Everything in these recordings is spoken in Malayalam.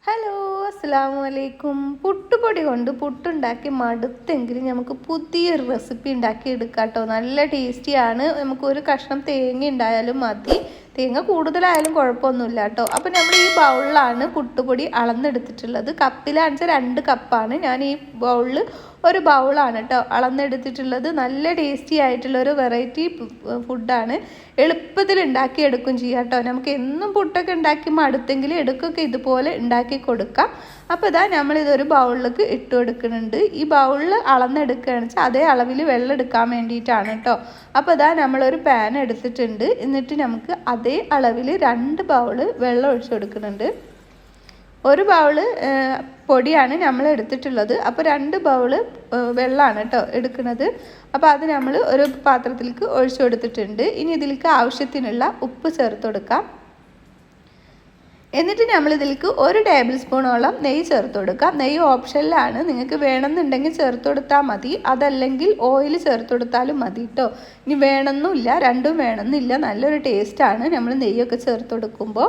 ഹലോ, അസ്സലാമു അലൈക്കും. പുട്ടുപൊടി കൊണ്ട് പുട്ടുണ്ടാക്കി മടുത്തെങ്കിലും നമുക്ക് പുതിയൊരു റെസിപ്പി ഉണ്ടാക്കി എടുക്കാം കേട്ടോ. നല്ല ടേസ്റ്റിയാണ്. നമുക്ക് ഒരു കഷ്ണം തേങ്ങ ഉണ്ടായാലും മതി, തേങ്ങ കൂടുതലായാലും കുഴപ്പമൊന്നുമില്ല കേട്ടോ. അപ്പോൾ നമ്മൾ ഈ ബൗളിലാണ് പുട്ടുപൊടി അളന്നെടുത്തിട്ടുള്ളത്. കപ്പിലാണെന്ന് 2 കപ്പാണ്. ഞാൻ ഈ ബൗളിൽ ഒരു ബൗളാണ് കേട്ടോ അളന്നെടുത്തിട്ടുള്ളത്. നല്ല ടേസ്റ്റി ആയിട്ടുള്ളൊരു വെറൈറ്റി ഫുഡാണ്. എളുപ്പത്തിൽ ഉണ്ടാക്കിയെടുക്കും ചെയ്യാം കേട്ടോ. നമുക്ക് എന്നും പുട്ടൊക്കെ ഉണ്ടാക്കി മടുത്തെങ്കിൽ ഇടയ്ക്കൊക്കെ ഇതുപോലെ ഉണ്ടാക്കി കൊടുക്കാം. അപ്പോൾ ഇതാ നമ്മളിതൊരു ബൗളിലേക്ക് ഇട്ട് കൊടുക്കുന്നുണ്ട്. ഈ ബൗളിൽ അളന്നെടുക്കുകയാണെന്ന് വെച്ചാൽ അതേ അളവിൽ വെള്ളം എടുക്കാൻ വേണ്ടിയിട്ടാണ് കേട്ടോ. അപ്പോൾ ഇതാ നമ്മളൊരു പാൻ എടുത്തിട്ടുണ്ട്. എന്നിട്ട് നമുക്ക് അതേ അളവിൽ 2 ബൗള് വെള്ളം ഒഴിച്ചു കൊടുക്കുന്നുണ്ട്. ഒരു ബൗള് പൊടിയാണ് നമ്മൾ എടുത്തിട്ടുള്ളത്. അപ്പോൾ 2 ബൗള് വെള്ളമാണ് കേട്ടോ എടുക്കുന്നത്. അപ്പോൾ അത് നമ്മൾ ഒരു പാത്രത്തിലേക്ക് ഒഴിച്ചു കൊടുത്തിട്ടുണ്ട്. ഇനി ഇതിലേക്ക് ആവശ്യത്തിനുള്ള ഉപ്പ് ചേർത്ത് കൊടുക്കാം. എന്നിട്ട് നമ്മൾ ഇതിലേക്ക് 1 ടേബിൾ സ്പൂണോളം നെയ്യ് ചേർത്ത് കൊടുക്കാം. നെയ്യ് ഓപ്ഷനിലാണ്, നിങ്ങൾക്ക് വേണമെന്നുണ്ടെങ്കിൽ ചേർത്ത് കൊടുത്താൽ മതി, അതല്ലെങ്കിൽ ഓയിൽ ചേർത്ത് കൊടുത്താലും മതി കേട്ടോ. ഇനി വേണമെന്നില്ല, രണ്ടും വേണമെന്നില്ല, നല്ലൊരു ടേസ്റ്റാണ് നമ്മൾ നെയ്യൊക്കെ ചേർത്ത് കൊടുക്കുമ്പോൾ.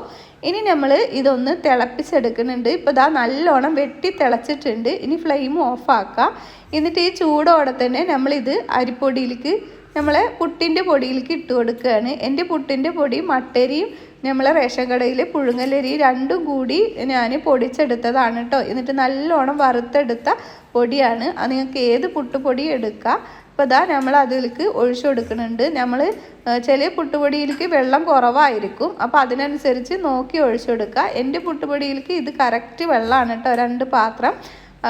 ഇനി നമ്മൾ ഇതൊന്ന് തിളപ്പിച്ചെടുക്കുന്നുണ്ട്. ഇപ്പോൾ ഇതാ നല്ലോണം വെട്ടി തിളച്ചിട്ടുണ്ട്. ഇനി ഫ്ലെയിം ഓഫാക്കാം. എന്നിട്ട് ഈ ചൂടോടെ തന്നെ നമ്മളിത് അരിപ്പൊടിയിലേക്ക്, നമ്മളെ പുട്ടിൻ്റെ പൊടിയിലേക്ക് ഇട്ട് കൊടുക്കുകയാണ്. എൻ്റെ പുട്ടിൻ്റെ പൊടി മട്ടരിയും നമ്മളെ റേഷൻ കടയിൽ പുഴുങ്ങലരി രണ്ടും കൂടി ഞാൻ പൊടിച്ചെടുത്തതാണ് കേട്ടോ. എന്നിട്ട് നല്ലോണം വറുത്തെടുത്ത പൊടിയാണ്. അത് നിങ്ങൾക്ക് ഏത് പുട്ടുപൊടി എടുക്കാം. അപ്പോൾ ഇതാ നമ്മൾ അതിലേക്ക് ഒഴിച്ചു കൊടുക്കുന്നുണ്ട്. നമ്മൾ ചില പുട്ടുപൊടിയിലേക്ക് വെള്ളം കുറവായിരിക്കും, അപ്പോൾ അതിനനുസരിച്ച് നോക്കി ഒഴിച്ചു കൊടുക്കുക. എൻ്റെ പുട്ടുപൊടിയിലേക്ക് ഇത് കറക്റ്റ് വെള്ളമാണ് കേട്ടോ, 2 പാത്രം.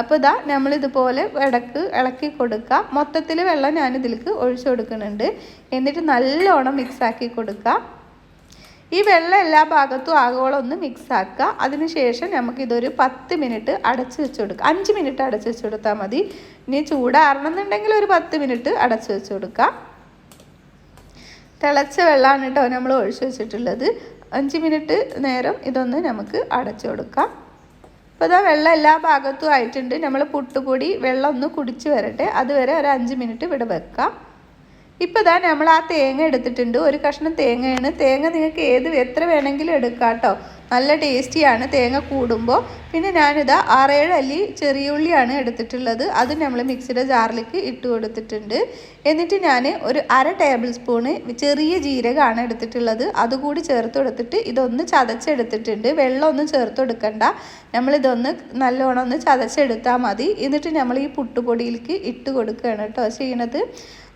അപ്പോൾ ഇതാ നമ്മളിതുപോലെ ഇളക്കി കൊടുക്കുക. മൊത്തത്തിൽ വെള്ളം ഞാനിതിലേക്ക് ഒഴിച്ചു കൊടുക്കുന്നുണ്ട്. എന്നിട്ട് നല്ലോണം മിക്സാക്കി കൊടുക്കുക. ഈ വെള്ളം എല്ലാ ഭാഗത്തും ആഗോളം ഒന്ന് മിക്സ് ആക്കുക. അതിനുശേഷം നമുക്കിതൊരു 10 മിനിറ്റ് അടച്ചു വെച്ച് കൊടുക്കുക. 5 മിനിറ്റ് അടച്ചു വെച്ച് കൊടുത്താൽ മതി. ഇനി ചൂടാറണമെന്നുണ്ടെങ്കിൽ ഒരു 10 മിനിറ്റ് അടച്ചു വെച്ച് കൊടുക്കുക. തിളച്ച വെള്ളമാണ് കേട്ടോ നമ്മൾ ഒഴിച്ചു വെച്ചിട്ടുള്ളത്. 5 മിനിറ്റ് നേരം ഇതൊന്ന് നമുക്ക് അടച്ചു കൊടുക്കാം. അപ്പോൾ ഇതാ വെള്ളം എല്ലാ ഭാഗത്തും ആയിട്ടുണ്ട്. നമ്മൾ പുട്ടുപൊടി വെള്ളം ഒന്ന് കുടിച്ച് വരട്ടെ, അതുവരെ ഒരു 5 മിനിറ്റ് ഇവിടെ വെക്കാം. ഇപ്പോൾ ഇതാ നമ്മൾ ആ തേങ്ങ എടുത്തിട്ടുണ്ട്. ഒരു കഷ്ണം തേങ്ങയാണ്. തേങ്ങ നിങ്ങൾക്ക് എത്ര വേണമെങ്കിലും എടുക്കാം കേട്ടോ. നല്ല ടേസ്റ്റിയാണ് തേങ്ങ കൂടുമ്പോൾ. പിന്നെ ഞാനിതാ 6-7 അല്ലി ചെറിയ ഉള്ളിയാണ് എടുത്തിട്ടുള്ളത്. അത് നമ്മൾ മിക്സിയുടെ ജാറിലേക്ക് ഇട്ട് കൊടുത്തിട്ടുണ്ട്. എന്നിട്ട് ഞാൻ ഒരു 1/2 ടേബിൾ സ്പൂണ് ചെറിയ ജീരകമാണ് എടുത്തിട്ടുള്ളത്. അതുകൂടി ചേർത്ത് കൊടുത്തിട്ട് ഇതൊന്ന് ചതച്ചെടുത്തിട്ടുണ്ട്. വെള്ളമൊന്നും ചേർത്ത് കൊടുക്കണ്ട, നമ്മളിതൊന്ന് നല്ലോണം ഒന്ന് ചതച്ചെടുത്താൽ മതി. എന്നിട്ട് നമ്മൾ ഈ പുട്ടുപൊടിയിലേക്ക് ഇട്ട് കൊടുക്കുകയാണ് കേട്ടോ ചെയ്യണത്.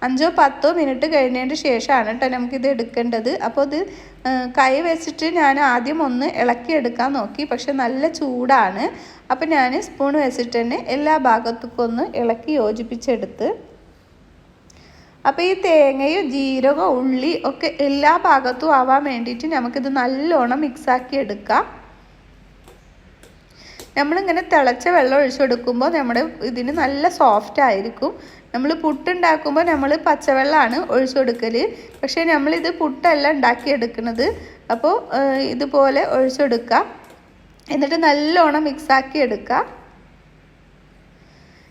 5-10 മിനിറ്റ് കഴിഞ്ഞതിന് ശേഷമാണ് കേട്ടോ നമുക്കിത് എടുക്കേണ്ടത്. അപ്പോൾ ഇത് കൈ വെച്ചിട്ട് ഞാൻ ആദ്യം ഒന്ന് ഇളക്കിയെടുക്കാൻ നോക്കി, പക്ഷെ നല്ല ചൂടാണ്. അപ്പോൾ ഞാൻ സ്പൂൺ വെച്ചിട്ട് തന്നെ എല്ലാ ഭാഗത്തേക്കും ഒന്ന് ഇളക്കി യോജിപ്പിച്ചെടുത്ത്. അപ്പോൾ ഈ തേങ്ങയും ജീരകവും ഉള്ളി ഒക്കെ എല്ലാ ഭാഗത്തും ആവാൻ വേണ്ടിയിട്ട് നമുക്കിത് നല്ലോണം മിക്സാക്കി എടുക്കാം. നമ്മളിങ്ങനെ തിളച്ച വെള്ളം ഒഴിച്ചു കൊടുക്കുമ്പോൾ നമ്മുടെ ഇതിന് നല്ല സോഫ്റ്റ് ആയിരിക്കും. നമ്മൾ പുട്ടുണ്ടാക്കുമ്പോൾ നമ്മൾ പച്ചവെള്ളമാണ് ഒഴിച്ചു കൊടുക്കൽ, പക്ഷേ നമ്മളിത് പുട്ടല്ല ഉണ്ടാക്കിയെടുക്കുന്നത്. അപ്പോൾ ഇതുപോലെ ഒഴിച്ചെടുക്കുക. എന്നിട്ട് നല്ലോണം മിക്സാക്കി എടുക്കുക.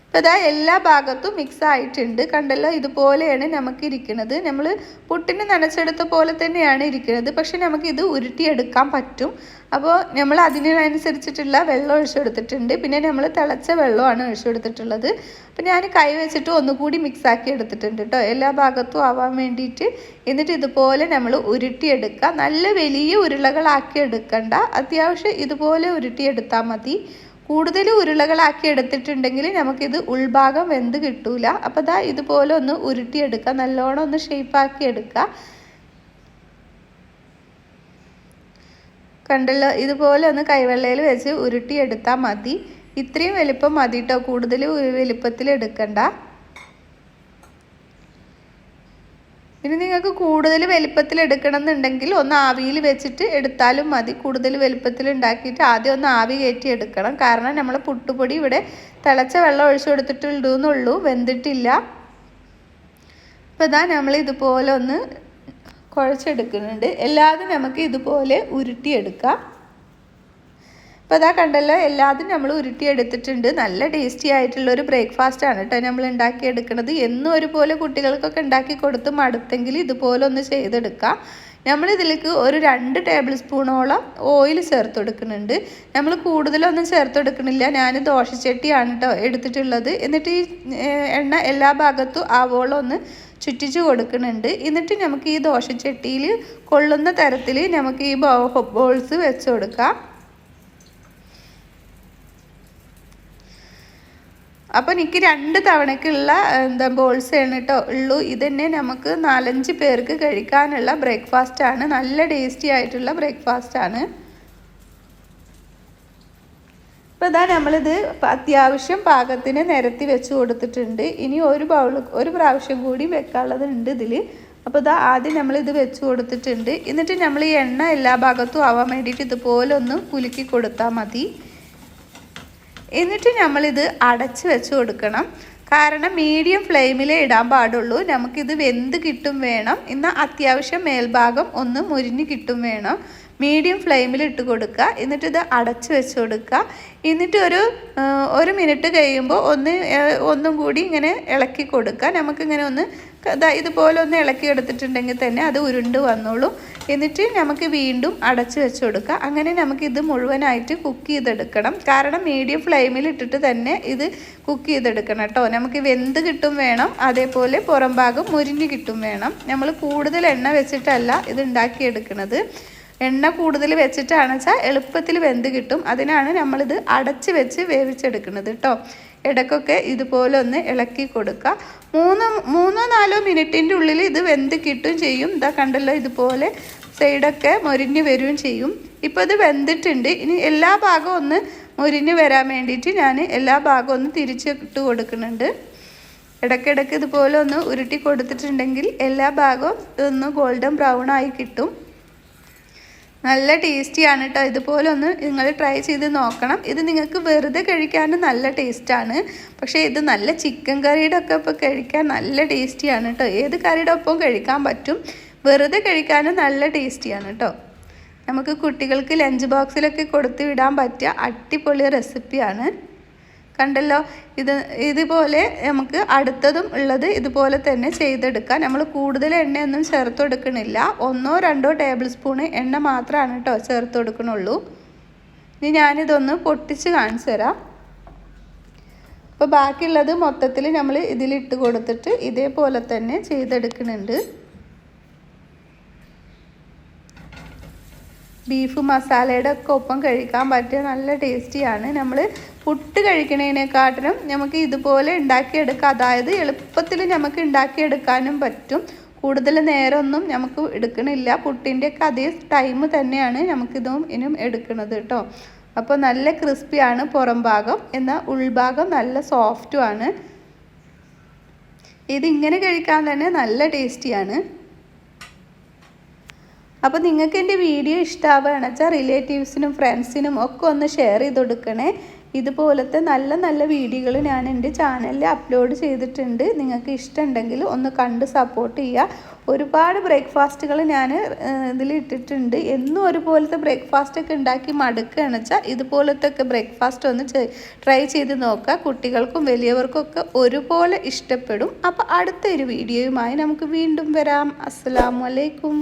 അപ്പോൾ ഇതാ എല്ലാ ഭാഗത്തും മിക്സ് ആയിട്ടുണ്ട്, കണ്ടല്ലോ. ഇതുപോലെയാണ് നമുക്ക് ഇരിക്കുന്നത്. നമ്മൾ പുട്ടിന് നനച്ചെടുത്ത പോലെ തന്നെയാണ് ഇരിക്കുന്നത്, പക്ഷെ നമുക്കിത് ഉരുട്ടിയെടുക്കാൻ പറ്റും. അപ്പോൾ നമ്മൾ അതിനനുസരിച്ചിട്ടുള്ള വെള്ളം ഒഴിച്ചു കൊടുത്തിട്ടുണ്ട്. പിന്നെ നമ്മൾ തിളച്ച വെള്ളമാണ് ഒഴിച്ചു കൊടുത്തിട്ടുള്ളത്. അപ്പോൾ ഞാൻ കൈ വെച്ചിട്ട് ഒന്നുകൂടി മിക്സാക്കി എടുത്തിട്ടുണ്ട് കേട്ടോ, എല്ലാ ഭാഗത്തും ആവാൻ വേണ്ടിയിട്ട്. എന്നിട്ട് ഇതുപോലെ നമ്മൾ ഉരുട്ടിയെടുക്കുക. നല്ല വലിയ ഉരുളകളാക്കി എടുക്കണ്ട, അത്യാവശ്യം ഇതുപോലെ ഉരുട്ടിയെടുത്താൽ മതി. കൂടുതൽ ഉരുളകളാക്കി എടുത്തിട്ടുണ്ടെങ്കിൽ നമുക്കിത് ഉൾഭാഗം വെന്ത് കിട്ടൂല. അപ്പോൾ ദാ ഇതുപോലെ ഒന്ന് ഉരുട്ടിയെടുക്കുക, നല്ലോണം ഒന്ന് ഷേപ്പാക്കി എടുക്കുക. കണ്ടല്ലോ, ഇതുപോലെ ഒന്ന് കൈവെള്ളയിൽ വെച്ച് ഉരുട്ടിയെടുത്താൽ മതി. ഇത്രയും വലിപ്പം മതി കേട്ടോ, കൂടുതൽ വലിപ്പത്തിൽ എടുക്കണ്ട. ഇനി നിങ്ങൾക്ക് കൂടുതൽ വലിപ്പത്തിൽ എടുക്കണം എന്നുണ്ടെങ്കിൽ ഒന്ന് ആവിയിൽ വെച്ചിട്ട് എടുത്താലും മതി. കൂടുതൽ വലിപ്പത്തിൽ ഉണ്ടാക്കിയിട്ട് ആദ്യം ഒന്ന് ആവി കയറ്റി എടുക്കണം, കാരണം നമ്മൾ പുട്ടുപൊടി ഇവിടെ തിളച്ച വെള്ളം ഒഴിച്ചു കൊടുത്തിട്ടുള്ളൂ, വെന്തിട്ടില്ല. അപ്പോൾ ഇതാ നമ്മൾ ഇതുപോലെ ഒന്ന് കുഴച്ചെടുക്കുന്നുണ്ട്. എല്ലാതും നമുക്ക് ഇതുപോലെ ഉരുട്ടിയെടുക്കാം. അപ്പോൾ അതാ കണ്ടല്ലോ, എല്ലാതും നമ്മൾ ഉരുട്ടിയെടുത്തിട്ടുണ്ട്. നല്ല ടേസ്റ്റി ആയിട്ടുള്ളൊരു ബ്രേക്ക്ഫാസ്റ്റാണ് കേട്ടോ നമ്മൾ ഉണ്ടാക്കിയെടുക്കുന്നത്. എന്നും ഒരുപോലെ കുട്ടികൾക്കൊക്കെ ഉണ്ടാക്കി കൊടുത്ത് മടുത്തെങ്കിൽ ഇതുപോലെ ഒന്ന് ചെയ്തെടുക്കാം. നമ്മളിതിലേക്ക് ഒരു 2 ടേബിൾ സ്പൂണോളം ഓയിൽ ചേർത്ത് കൊടുക്കുന്നുണ്ട്. നമ്മൾ കൂടുതലൊന്നും ചേർത്ത് കൊടുക്കണില്ല. ഞാൻ ദോശച്ചട്ടിയാണ് കേട്ടോ എടുത്തിട്ടുള്ളത്. എന്നിട്ട് ഈ എണ്ണ എല്ലാ ഭാഗത്തും ആവോളം ഒന്ന് ചുറ്റിച്ച് കൊടുക്കുന്നുണ്ട്. എന്നിട്ട് നമുക്ക് ഈ ദോശച്ചട്ടിയിൽ കൊള്ളുന്ന തരത്തിൽ നമുക്ക് ഈ ബോൾസ് വെച്ച് കൊടുക്കാം. അപ്പോൾ എനിക്ക് 2 തവണക്കുള്ള ബോൾസ് ആണ് കേട്ടോ ഉള്ളൂ. ഇതന്നെ നമുക്ക് 4-5 പേർക്ക് കഴിക്കാനുള്ള ബ്രേക്ക്ഫാസ്റ്റാണ്. നല്ല ടേസ്റ്റി ആയിട്ടുള്ള ബ്രേക്ക്ഫാസ്റ്റാണ്. അപ്പോൾ ഇതാ നമ്മളിത് അത്യാവശ്യം പാകത്തിന് നിരത്തി വെച്ച് കൊടുത്തിട്ടുണ്ട്. ഇനി ഒരു പ്രാവശ്യം കൂടി വെക്കാനുള്ളതുണ്ട് ഇതിൽ. അപ്പോൾ ഇതാ ആദ്യം നമ്മളിത് വെച്ച് കൊടുത്തിട്ടുണ്ട്. എന്നിട്ട് നമ്മൾ ഈ എണ്ണ എല്ലാ ഭാഗത്തും ആവാൻ വേണ്ടിയിട്ട് ഇതുപോലെ ഒന്ന് കുലുക്കി കൊടുത്താൽ മതി. എന്നിട്ട് നമ്മളിത് അടച്ച് വെച്ച് കൊടുക്കണം. കാരണം മീഡിയം ഫ്ലെയിമിലേ ഇടാൻ പാടുള്ളൂ. നമുക്കിത് വെന്ത് കിട്ടും വേണം. എന്നാൽ അത്യാവശ്യം മേൽഭാഗം ഒന്ന് മുരിഞ്ഞ് കിട്ടും വേണം. മീഡിയം ഫ്ലെയിമിൽ ഇട്ട് കൊടുക്കുക. എന്നിട്ട് ഇത് അടച്ച് വെച്ച് കൊടുക്കുക. എന്നിട്ട് ഒരു മിനിറ്റ് കഴിയുമ്പോൾ ഒന്നും കൂടി ഇങ്ങനെ ഇളക്കി കൊടുക്കുക. നമുക്കിങ്ങനെ ഒന്ന് ഇതുപോലെ ഒന്ന് ഇളക്കി എടുത്തിട്ടുണ്ടെങ്കിൽ തന്നെ അത് ഉരുണ്ട് വന്നോളും. എന്നിട്ട് നമുക്ക് വീണ്ടും അടച്ച് വെച്ച് കൊടുക്കുക. അങ്ങനെ നമുക്കിത് മുഴുവനായിട്ട് കുക്ക് ചെയ്തെടുക്കണം. കാരണം മീഡിയം ഫ്ലെയിമിൽ ഇട്ടിട്ട് തന്നെ ഇത് കുക്ക് ചെയ്തെടുക്കണം കേട്ടോ. നമുക്ക് വെന്ത് കിട്ടും വേണം. അതേപോലെ പുറം ഭാഗം മുരിഞ്ഞ് കിട്ടും വേണം. നമ്മൾ കൂടുതൽ എണ്ണ വെച്ചിട്ടല്ല ഇത് ഉണ്ടാക്കിയെടുക്കുന്നത്. എണ്ണ കൂടുതൽ വെച്ചിട്ടാണെന്ന് വെച്ചാൽ എളുപ്പത്തിൽ വെന്ത് കിട്ടും. അതിനാണ് നമ്മളിത് അടച്ച് വെച്ച് വേവിച്ചെടുക്കുന്നത് കേട്ടോ. ഇടയ്ക്കൊക്കെ ഇതുപോലെ ഒന്ന് ഇളക്കി കൊടുക്കുക. 3-4 മിനിറ്റിൻ്റെ ഉള്ളിൽ ഇത് വെന്ത് കിട്ടും ചെയ്യും. ഇതാ കണ്ടല്ലോ, ഇതുപോലെ സൈഡൊക്കെ മൊരിഞ്ഞ് വരികയും ചെയ്യും. ഇപ്പോൾ ഇത് വെന്തിട്ടുണ്ട്. ഇനി എല്ലാ ഭാഗവും ഒന്ന് മൊരിഞ്ഞ് വരാൻ വേണ്ടിയിട്ട് ഞാൻ എല്ലാ ഭാഗവും ഒന്ന് തിരിച്ചിട്ട് കൊടുക്കുന്നുണ്ട്. ഇടയ്ക്കിടയ്ക്ക് ഇതുപോലെ ഒന്ന് ഉരുട്ടി കൊടുത്തിട്ടുണ്ടെങ്കിൽ എല്ലാ ഭാഗവും ഒന്ന് ഗോൾഡൻ ബ്രൗൺ ആയി കിട്ടും. നല്ല ടേസ്റ്റിയാണ് കേട്ടോ. ഇതുപോലെ ഒന്ന് നിങ്ങൾ ട്രൈ ചെയ്ത് നോക്കണം. ഇത് നിങ്ങൾക്ക് വെറുതെ കഴിക്കാനും നല്ല ടേസ്റ്റാണ്. പക്ഷേ ഇത് നല്ല ചിക്കൻ കറിയുടെ ഒക്കെ ഇപ്പോൾ കഴിക്കാൻ നല്ല ടേസ്റ്റിയാണ് കേട്ടോ. ഏത് കറിയുടെ ഒപ്പം കഴിക്കാൻ പറ്റും. വെറുതെ കഴിക്കാനും നല്ല ടേസ്റ്റിയാണ് കേട്ടോ. നമുക്ക് കുട്ടികൾക്ക് ലഞ്ച് ബോക്സിലൊക്കെ കൊടുത്ത് വിടാൻ പറ്റിയ അടിപൊളി റെസിപ്പിയാണ്. കണ്ടല്ലോ, ഇതുപോലെ നമുക്ക് അടുത്തതും ഉള്ളത് ഇതുപോലെ തന്നെ ചെയ്തെടുക്കാം. നമ്മൾ കൂടുതൽ എണ്ണയൊന്നും ചേർത്ത് കൊടുക്കണില്ല. 1-2 ടേബിൾ സ്പൂൺ എണ്ണ മാത്രമാണ് കേട്ടോ ചേർത്ത് കൊടുക്കണുള്ളൂ. ഇനി ഞാനിതൊന്ന് പൊട്ടിച്ച് കാണിച്ചു തരാം. അപ്പോൾ ബാക്കിയുള്ളത് മൊത്തത്തിൽ നമ്മൾ ഇതിലിട്ട് കൊടുത്തിട്ട് ഇതേപോലെ തന്നെ ചെയ്തെടുക്കുന്നുണ്ട്. ബീഫ് മസാലയുടെ ഒക്കെ ഒപ്പം കഴിക്കാൻ പറ്റിയ നല്ല ടേസ്റ്റിയാണ്. നമ്മൾ പുട്ട് കഴിക്കണതിനെക്കാട്ടിലും നമുക്ക് ഇതുപോലെ ഉണ്ടാക്കിയെടുക്കാം. അതായത് എളുപ്പത്തിൽ നമുക്ക് ഉണ്ടാക്കിയെടുക്കാനും പറ്റും. കൂടുതൽ നേരമൊന്നും നമുക്ക് എടുക്കണില്ല. പുട്ടിൻ്റെയൊക്കെ അതേ ടൈം തന്നെയാണ് ഇനും എടുക്കുന്നത് കേട്ടോ. അപ്പോൾ നല്ല ക്രിസ്പിയാണ് പുറം ഭാഗം, എന്നാൽ ഉൾഭാഗം നല്ല സോഫ്റ്റുമാണ്. ഇതിങ്ങനെ കഴിക്കാൻ തന്നെ നല്ല ടേസ്റ്റിയാണ്. അപ്പോൾ നിങ്ങൾക്ക് എൻ്റെ വീഡിയോ ഇഷ്ടമാവുകയാണെന്ന് വെച്ചാൽ റിലേറ്റീവ്സിനും ഫ്രണ്ട്സിനും ഒക്കെ ഒന്ന് ഷെയർ ചെയ്ത് കൊടുക്കണേ. ഇതുപോലത്തെ നല്ല നല്ല വീഡിയോകൾ ഞാൻ എൻ്റെ ചാനലിൽ അപ്ലോഡ് ചെയ്തിട്ടുണ്ട്. നിങ്ങൾക്ക് ഇഷ്ടമുണ്ടെങ്കിൽ ഒന്ന് കണ്ട് സപ്പോർട്ട് ചെയ്യുക. ഒരുപാട് ബ്രേക്ക്ഫാസ്റ്റുകൾ ഞാൻ ഇതിൽ ഇട്ടിട്ടുണ്ട്. എന്നും ഒരുപോലത്തെ ബ്രേക്ക്ഫാസ്റ്റൊക്കെ ഉണ്ടാക്കി മടുക്കുകയാണെന്ന് വെച്ചാൽ ഇതുപോലത്തെ ഒക്കെ ബ്രേക്ക്ഫാസ്റ്റ് ഒന്ന് ട്രൈ ചെയ്ത് നോക്കുക. കുട്ടികൾക്കും വലിയവർക്കൊക്കെ ഒരുപോലെ ഇഷ്ടപ്പെടും. അപ്പോൾ അടുത്തൊരു വീഡിയോയുമായി നമുക്ക് വീണ്ടും വരാം. അസ്സലാമു അലൈക്കും.